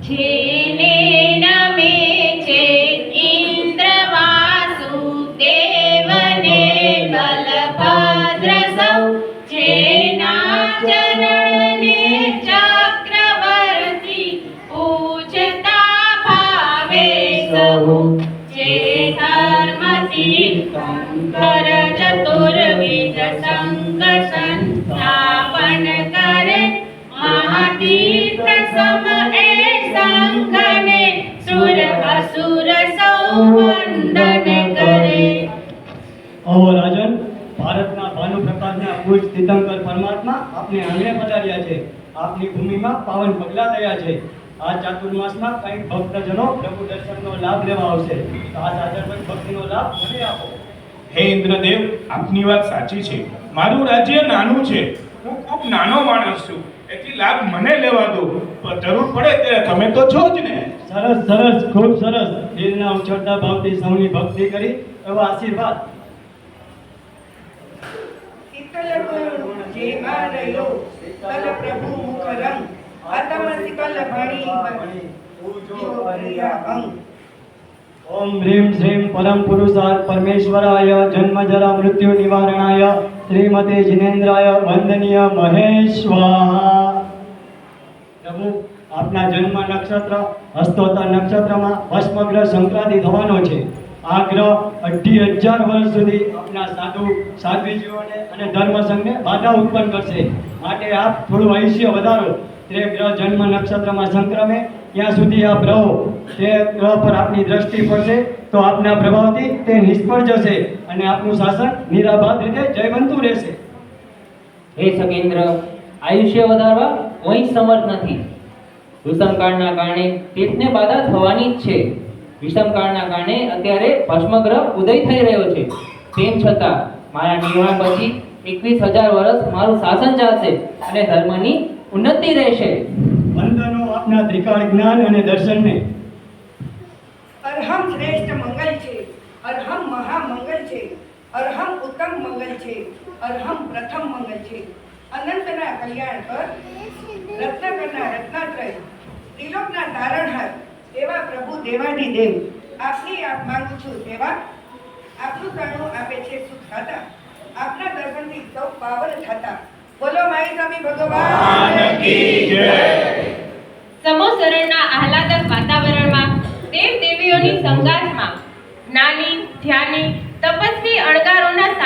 જેને નમે છે ઇન્દ્ર વાસુદેવને બલભદ્ર સૌ, જેના ચરણને ચક્રવર્તી પૂજતા ભાવે સહુ, જે ધર્મ તીર્થંકર ચતુર્વિધ સંગ સંસ્થાપન કરે, મહાતીર્થ સમ એ સંઘને સુર અસુર સૌ વંદન કરે. ઓહો રાજન, ભારતના ભાનુ પ્રકાશના પૂજ તીર્થંકર પરમાત્મા આપને આંગણે પધાર્યા છે. આપની ભૂમિમાં પાવન પગલા થયા છે. આ ચાતુર્માસમાં કંઈક ભક્તજનો પ્રભુ દર્શનનો લાભ લેવા આવશે. તો આ સાધર્મિક ભક્તિનો લાભ મને આપો. હે ઇન્દ્રદેવ, આપની વાત સાચી છે. મારું રાજ્ય નાનું છે, હું ખૂબ નાનો માણસ છું, એથી લાભ મને લેવા દો. પણ જરૂર પડે ત્યારે તમે તો છો જ ને. સરસ સરસ, ખૂબ સરસ. દિલના ઉછળતા ભાવથી સૌની ભક્તિ કરી એવા આશીર્વાદ. શીતલ કરુણ જેમાં રહ્યો, શીતલ પ્રભુ મુખ રંગ, આતમ શીતલ ભણી પૂજો હરિયા અંગ. ઓમ હ્રીમ શ્રીમ પરમ પુરુષાર્થ પરમેશ્વરાય જન્મ જરા મૃત્યુ નિવારણાય શ્રીમતે જિનેન્દ્રાય વંદનીય મહેશ્વાહા. પ્રભુ, આપના જન્મ નક્ષત્ર હસ્તોત્તર નક્ષત્રમાં ભસ્મગ્રહ સંક્રાંતિ થવાનો છે. આ ગ્રહ 28,000 વર્ષ સુધી આપના સાધુ સાધ્વીજીઓને અને ધર્મસંઘને બાધા ઉત્પન્ન કરશે. માટે આપ થોડું આયુષ્ય વધારો. તે ગ્રહ જન્મ નક્ષત્રમાં સંક્રમે ત્યાં સુધી આપ રહો. તે ગ્રહ પર આપની દ્રષ્ટિ પડશે તો આપના પ્રભાવથી તે નિષ્ફળ જશે અને આપનું શાસન નિરાબાદ રીતે જયવંતું રહેશે. હે સકેન્દ્ર, આયુષ્ય વધારવા કોઈ સમર્થ નથી. વિષમકાળના કારણે તીર્થને બાધા થવાની જ છે. વિષમકાળના કારણે અત્યારે ભસ્મગ્રહ ઉદય થઈ રહ્યો છે. તેમ છતાં મારા નિર્વાણ પછી 21,000 વર્ષ મારું શાસન ચાલશે અને ધર્મની ઉન્નતિ રહેશે. વંદનો આપના ત્રિકાળ જ્ઞાન અને દર્શનને. અરહમ શ્રેષ્ઠ મંગલ છે, અરહમ મહામંગલ છે, અરહમ ઉત્તમ મંગલ છે, અરહમ પ્રથમ મંગલ છે. અનંતના કલ્યાણ પર રત્નાકરના રત્નાત્રય, ત્રિલોકના તારણહાર એવા પ્રભુ દેવાધિદેવ, આપની આપ માંગુ છું સેવા. આપનું તણું આપે છે સુખ ખાતા, આપના દર્શનથી સૌ પાવન થતા. બોલો માઈ સ્વામી ભગવાન કી જય. સમોસરણના આહલાદક વાતાવરણમાં દેવ દેવીઓની સંગાથમાં જ્ઞાની ધ્યાની તપસ્વી અણગારોના